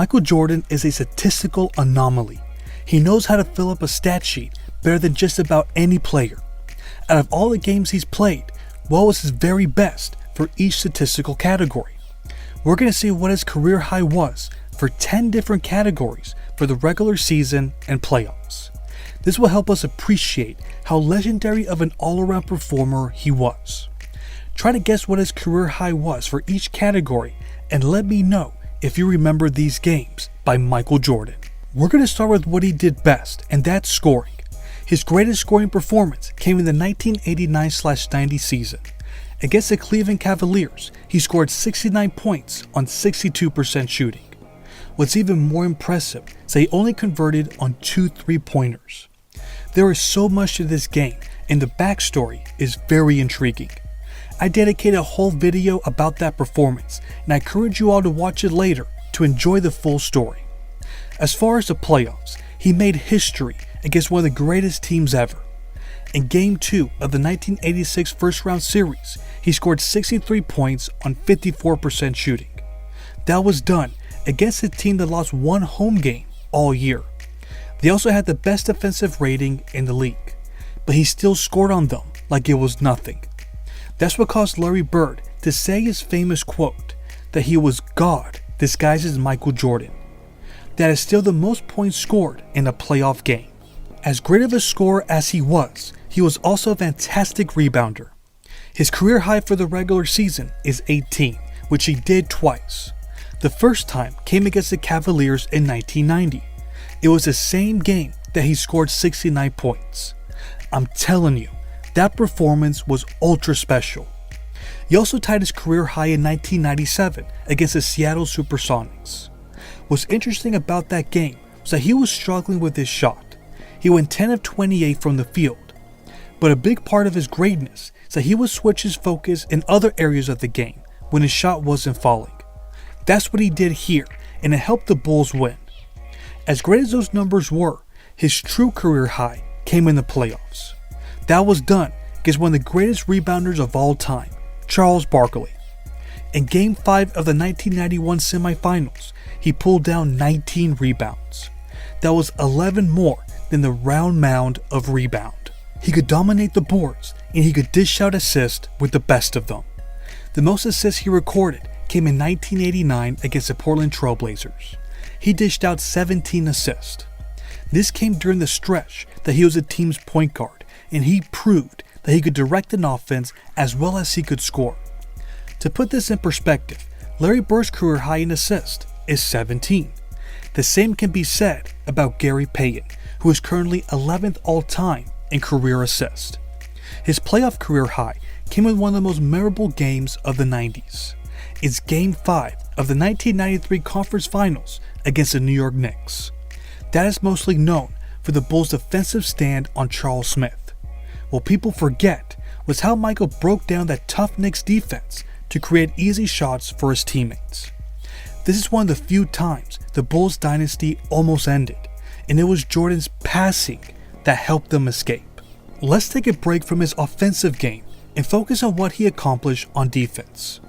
Michael Jordan is a statistical anomaly. He knows how to fill up a stat sheet better than just about any player. Out of all the games he's played, what was his very best for each statistical category? We're going to see what his career high was for 10 different categories for the regular season and playoffs. This will help us appreciate how legendary of an all-around performer he was. Try to guess what his career high was for each category and let me know if you remember these games by Michael Jordan. We're going to start with what he did best, and that's scoring. His greatest scoring performance came in the 1989-90 season. Against the Cleveland Cavaliers, he scored 69 points on 62% shooting. What's even more impressive is that he only converted on 2 3-pointers. There is so much to this game, and the backstory is very intriguing. I dedicated a whole video about that performance, and I encourage you all to watch it later to enjoy the full story. As far as the playoffs, he made history against one of the greatest teams ever. In Game 2 of the 1986 first-round series, he scored 63 points on 54% shooting. That was done against a team that lost one home game all year. They also had the best defensive rating in the league, but he still scored on them like it was nothing. That's what caused Larry Bird to say his famous quote that he was God disguised as Michael Jordan. That is still the most points scored in a playoff game. As great of a scorer as he was also a fantastic rebounder. His career high for the regular season is 18, which he did twice. The first time came against the Cavaliers in 1990. It was the same game that he scored 69 points. I'm telling you, that performance was ultra special. He also tied his career high in 1997 against the Seattle Supersonics. What's interesting about that game was that he was struggling with his shot. He went 10 of 28 from the field. But a big part of his greatness is that he would switch his focus in other areas of the game when his shot wasn't falling. That's what he did here, and it helped the Bulls win. As great as those numbers were, his true career high came in the playoffs. That was done against one of the greatest rebounders of all time, Charles Barkley. In Game 5 of the 1991 semifinals, he pulled down 19 rebounds. That was 11 more than the round mound of rebound. He could dominate the boards, and he could dish out assists with the best of them. The most assists he recorded came in 1989 against the Portland Trail Blazers. He dished out 17 assists. This came during the stretch that he was the team's point guard, and he proved that he could direct an offense as well as he could score. To put this in perspective, Larry Bird's career high in assists is 17. The same can be said about Gary Payton, who is currently 11th all-time in career assists. His playoff career high came in one of the most memorable games of the 90s. It's Game 5 of the 1993 Conference Finals against the New York Knicks. That is mostly known for the Bulls' defensive stand on Charles Smith. What people forget was how Michael broke down that tough Knicks defense to create easy shots for his teammates. This is one of the few times the Bulls dynasty almost ended, and it was Jordan's passing that helped them escape. Let's take a break from his offensive game and focus on what he accomplished on defense.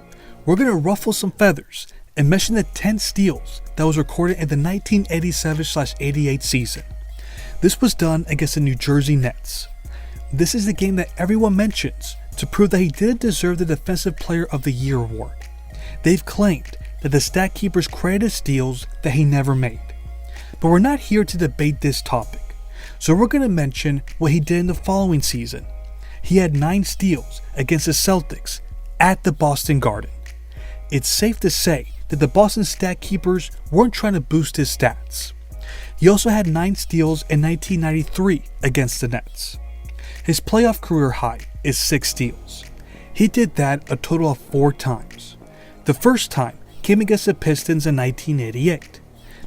We're going to ruffle some feathers and mention the 10 steals that was recorded in the 1987-88 season. This was done against the New Jersey Nets. This is the game that everyone mentions to prove that he didn't deserve the Defensive Player of the Year award. They've claimed that the stat keepers credited steals that he never made. But we're not here to debate this topic, so we're going to mention what he did in the following season. He had 9 steals against the Celtics at the Boston Garden. It's safe to say that the Boston stat keepers weren't trying to boost his stats. He also had 9 steals in 1993 against the Nets. His playoff career high is 6 steals. He did that a total of 4 times. The first time came against the Pistons in 1988.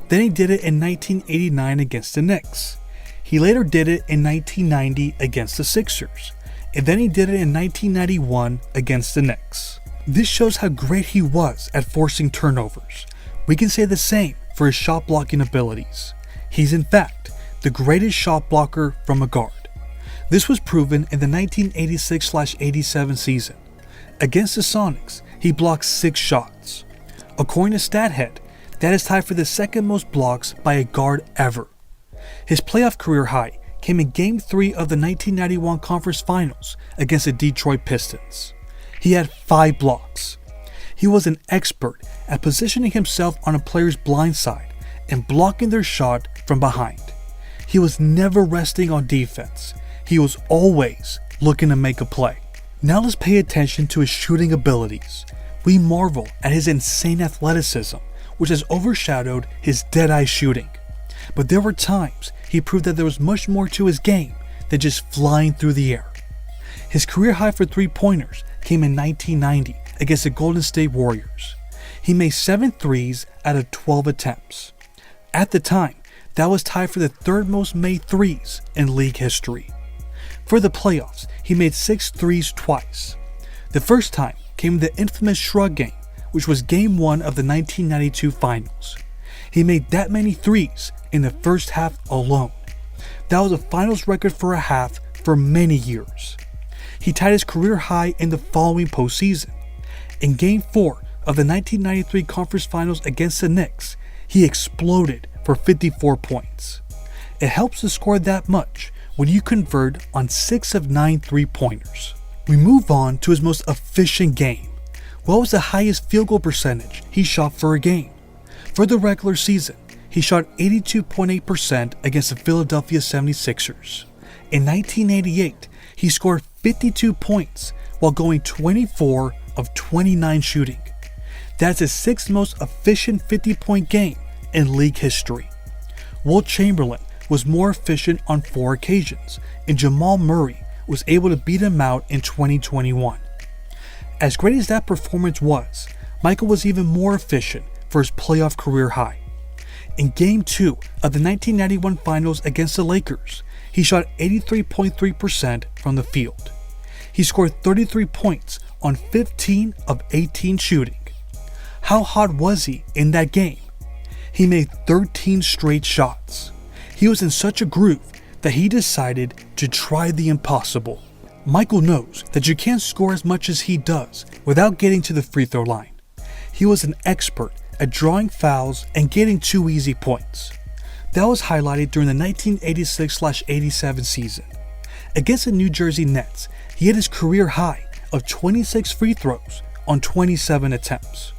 Then he did it in 1989 against the Knicks. He later did it in 1990 against the Sixers. And then he did it in 1991 against the Knicks. This shows how great he was at forcing turnovers. We can say the same for his shot blocking abilities. He's in fact the greatest shot blocker from a guard. This was proven in the 1986-87 season. Against the Sonics, he blocked 6 shots. According to StatHead, That is tied for the second most blocks by a guard ever. His playoff career high came in Game 3 of the 1991 Conference Finals against the Detroit Pistons. He had 5 blocks. He was an expert at positioning himself on a player's blind side and blocking their shot from behind. He was never resting on defense. He was always looking to make a play. Now let's pay attention to his shooting abilities. We marvel at his insane athleticism, which has overshadowed his dead-eye shooting. But there were times he proved that there was much more to his game than just flying through the air. His career high for three-pointers came in 1990 against the Golden State Warriors. He made 7 threes out of 12 attempts. At the time, that was tied for the third most made threes in league history. For the playoffs, he made 6 threes twice. The first time came in the infamous Shrug game, which was Game 1 of the 1992 Finals. He made that many threes in the first half alone. That was a finals record for a half for many years. He tied his career high in the following postseason. In Game 4 of the 1993 Conference Finals against the Knicks, he exploded for 54 points. It helps to score that much when you convert on 6 of 9 3-pointers. We move on to his most efficient game. What was the highest field goal percentage he shot for a game? For the regular season, he shot 82.8% against the Philadelphia 76ers. In 1988, he scored 52 points while going 24 of 29 shooting. That's his 6th most efficient 50-point game in league history. Wilt Chamberlain was more efficient on 4 occasions, and Jamal Murray was able to beat him out in 2021. As great as that performance was, Michael was even more efficient for his playoff career high. In Game 2 of the 1991 Finals against the Lakers, he shot 83.3% from the field. He scored 33 points on 15 of 18 shooting. How hot was he in that game? He made 13 straight shots. He was in such a groove that he decided to try the impossible. Michael knows that you can't score as much as he does without getting to the free throw line. He was an expert at drawing fouls and getting 2 easy points. That was highlighted during the 1986-87 season. Against the New Jersey Nets, he had his career high of 26 free throws on 27 attempts.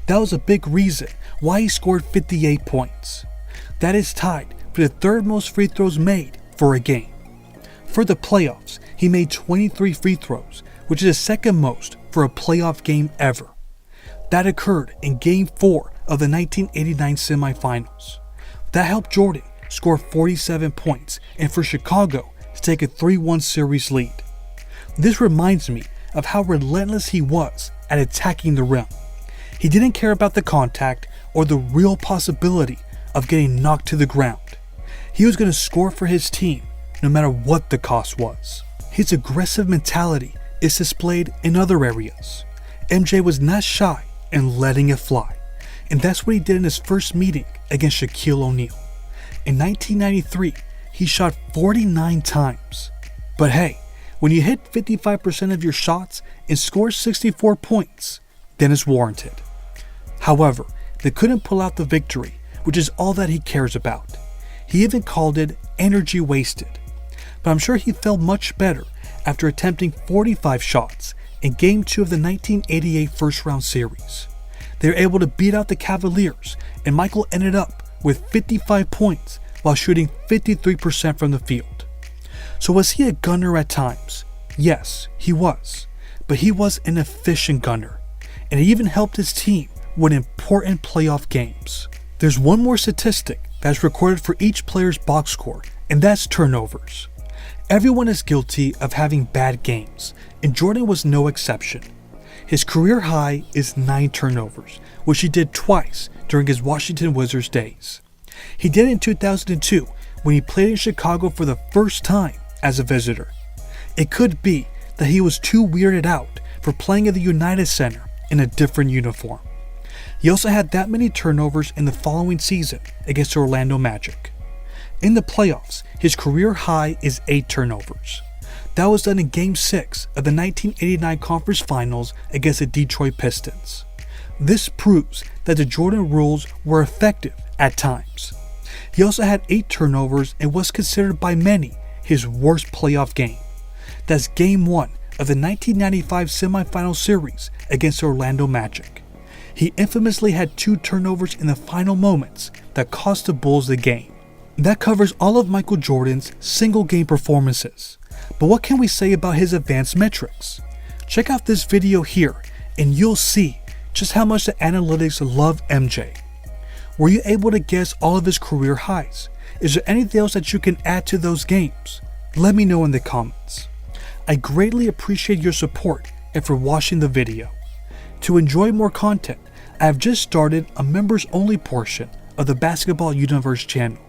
That was a big reason why he scored 58 points. That is tied for the 3rd most free throws made for a game. For the playoffs, he made 23 free throws, which is the 2nd most for a playoff game ever. That occurred in Game 4 of the 1989 semifinals. That helped Jordan score 47 points and for Chicago to take a 3-1 series lead. This reminds me of how relentless he was at attacking the rim. He didn't care about the contact or the real possibility of getting knocked to the ground. He was going to score for his team no matter what the cost was. His aggressive mentality is displayed in other areas. MJ was not shy in letting it fly, and that's what he did in his first meeting against Shaquille O'Neal. In 1993, he shot 49 times. But hey, when you hit 55% of your shots and score 64 points, then it's warranted. However, they couldn't pull out the victory, which is all that he cares about. He even called it energy wasted. But I'm sure he felt much better after attempting 45 shots in Game 2 of the 1988 first-round series. They were able to beat out the Cavaliers, and Michael ended up with 55 points while shooting 53% from the field. So was he a gunner at times? Yes, he was. But he was an efficient gunner, and he even helped his team win important playoff games. There's one more statistic that's recorded for each player's box score, and that's turnovers. Everyone is guilty of having bad games, and Jordan was no exception. His career high is 9 turnovers, which he did twice during his Washington Wizards days. He did it in 2002 when he played in Chicago for the first time as a visitor. It could be that he was too weirded out for playing at the United Center in a different uniform. He also had that many turnovers in the following season against the Orlando Magic. In the playoffs, his career high is 8 turnovers. That was done in Game 6 of the 1989 Conference Finals against the Detroit Pistons. This proves that the Jordan rules were effective at times. He also had 8 turnovers and was considered by many his worst playoff game. That's Game 1 of the 1995 semifinal series against the Orlando Magic. He infamously had 2 turnovers in the final moments that cost the Bulls the game. That covers all of Michael Jordan's single game performances. But what can we say about his advanced metrics? Check out this video here and you'll see just how much the analytics love MJ. Were you able to guess all of his career highs? Is there anything else that you can add to those games? Let me know in the comments. I greatly appreciate your support and for watching the video. To enjoy more content, I have just started a members only portion of the Basketball Universe channel.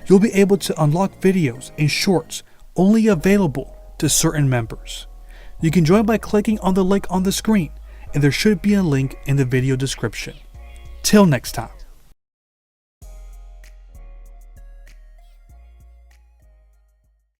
You'll be able to unlock videos and shorts only available to certain members. You can join by clicking on the link on the screen, and there should be a link in the video description. Till next time.